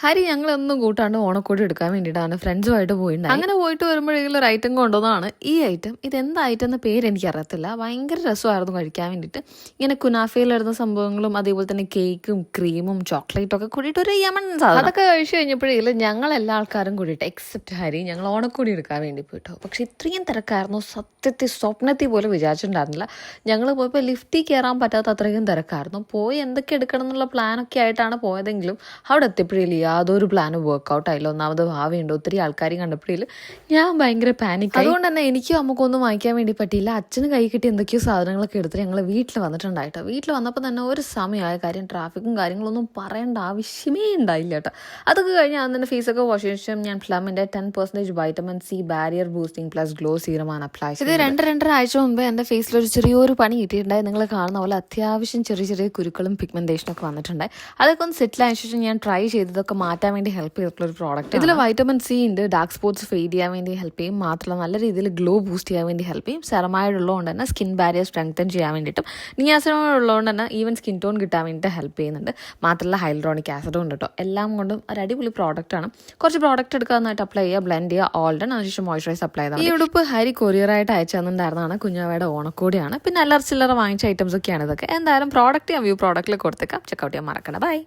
ഹരി ഞങ്ങളൊന്നും കൂട്ടാണ്ട് ഓണക്കോടി എടുക്കാൻ വേണ്ടിയിട്ടാണ് ഫ്രണ്ട്സുമായിട്ട് പോയിട്ടുണ്ട്. അങ്ങനെ പോയിട്ട് വരുമ്പോഴേക്കും ഒരു ഐറ്റം കൊണ്ടുവന്നതാണ് ഈ ഐറ്റം. ഇത് എന്ത് ഐറ്റം എന്ന പേര് എനിക്കറിയത്തില്ല. ഭയങ്കര രസമായിരുന്നു കഴിക്കാൻ വേണ്ടിയിട്ട്. ഇങ്ങനെ കുനാഫയിലിരുന്ന സംഭവങ്ങളും അതേപോലെ തന്നെ കേക്കും ക്രീമും ചോക്ലേറ്റും ഒക്കെ കൂടിയിട്ട് ഒരു യമൺ സാധനം. അതൊക്കെ കഴിച്ചു കഴിഞ്ഞപ്പോഴേക്കും ഞങ്ങൾ എല്ലാ ആൾക്കാരും കൂടിയിട്ട് എക്സെപ്റ്റ് ഹരി ഞങ്ങൾ ഓണക്കോടി എടുക്കാൻ വേണ്ടി പോയിട്ടോ. പക്ഷെ ഇത്രയും തിരക്കായിരുന്നു, സത്യത്തിൽ സ്വപ്നത്തിൽ പോലും വിചാരിച്ചിട്ടുണ്ടായിരുന്നില്ല. ഞങ്ങൾ പോയപ്പോൾ ലിഫ്റ്റിൽ കയറാൻ പറ്റാത്ത അത്രയും തിരക്കായിരുന്നു. പോയി എന്തൊക്കെ എടുക്കണം എന്നുള്ള പ്ലാനൊക്കെ ആയിട്ടാണ് പോയതെങ്കിലും അവിടെ എത്തിയപ്പോഴേ യാതൊരു പ്ലാനും വർക്കൗട്ട് ആയില്ല. ഒന്നാമത് ഭാവിയുണ്ട്, ഒത്തിരി ആൾക്കാരും കണ്ടപ്പോഴേ ഞാൻ ഭയങ്കര പാനിക്. അതുകൊണ്ട് തന്നെ എനിക്കും നമുക്കൊന്നും വാങ്ങിക്കാൻ വേണ്ടി പറ്റിയില്ല. അച്ഛന് കൈ കിട്ടി എന്തൊക്കെയോ സാധനങ്ങളൊക്കെ എടുത്തിട്ട് ഞങ്ങൾ വീട്ടിൽ വന്നിട്ടുണ്ടായിട്ടോ. വീട്ടിൽ വന്നപ്പോൾ തന്നെ ഒരു സമയമായ കാര്യം, ട്രാഫിക്കും കാര്യങ്ങളൊന്നും പറയേണ്ട ആവശ്യമേ ഉണ്ടായില്ല കേട്ടോ. അതൊക്കെ കഴിഞ്ഞ് അതിൻ്റെ ഫേസൊക്കെ വാഷ് ചെയ്ത ശേഷം ഞാൻ പ്ലമിൻ്റെ 10% vitamin C barrier boosting plus glow സീറമാണ് അപ്ലൈ ചെയ്തത്. ഇത് 2-2.5 ആഴ്ച മുമ്പേ എൻ്റെ ഫേസിലൊരു ചെറിയൊരു പണി കിട്ടിയിട്ടുണ്ടായി. നിങ്ങൾ കാണുന്ന പോലെ അത്യാവശ്യം ചെറിയ ചെറിയ കുരുക്കളും പിഗ്മെന്റേഷനൊക്കെ വന്നിട്ടുണ്ടായി. അതൊക്കെ ഒന്ന് സെറ്റിൽ ആയ ശേഷം ഞാൻ ട്രൈ ചെയ്തതൊക്കെ മാറ്റാൻ വേണ്ടി ഹെൽപ്പ് ചെയ്തിട്ടുള്ള ഒരു പ്രോഡക്റ്റ്. ഇതിൽ വൈറ്റമിൻ സി ഉണ്ട്, ഡാർക്ക് സ്പോട്ട്സ് ഫെയ്ഡ് ചെയ്യാൻ വേണ്ടി ഹെൽപ്പ് ചെയ്യും. മാത്രമല്ല നല്ല രീതിയിൽ ഗ്ലോ ബൂസ്റ്റ് ചെയ്യാൻ വേണ്ടി ഹെൽപ്പ് ചെയ്യും. സെറമൈഡ് ഉള്ളതുകൊണ്ട് തന്നെ സ്കിൻ ബാരിയർ സ്ട്രെങ്തൻ ചെയ്യാൻ വേണ്ടിയിട്ടും നിയാസിനമൈഡ് ഉള്ളതുകൊണ്ട് തന്നെ ഈവൻ സ്കിൻ ടോൺ കിട്ടാൻ വേണ്ടിയിട്ട് ഹെൽപ്പ് ചെയ്യുന്നുണ്ട്. മാത്രമല്ല ഹൈലറോണിക് ആസിഡും ഉണ്ട് കേട്ടോ. എല്ലാം കൊണ്ടും ഒരു അടിപൊളി പ്രോഡക്റ്റ് ആണ്. കുറച്ച് പ്രോഡക്റ്റ് എടുക്കാനായിട്ട് അപ്ലൈ ചെയ്യുക, ബ്ലെൻഡ് ചെയ്യുക, ഓൾഡൺ, അതിനുശേഷം മോയ്സ്ചറൈസ് അപ്ലൈ ചെയ്താൽ. ഈ ഉടുപ്പ് ഹരി കൊറിയറായിട്ട് അയച്ചു തന്നിട്ടുണ്ടായിരുന്നതാണ്. കുഞ്ഞാവയുടെ ഓണക്കോടിയാണ്. പിന്നെ അല്ലറ ചില്ലറ വാങ്ങിച്ച ഐറ്റംസ് ഒക്കെയാണ് ഇതൊക്കെ. എന്തായാലും പ്രോഡക്റ്റ് ഞാൻ വ്യൂ പ്രോഡക്റ്റിൽ കൊടുത്തേക്കാം. ചെക്കൗട്ട് ചെയ്യാൻ മറക്കണ്ട. ബൈ.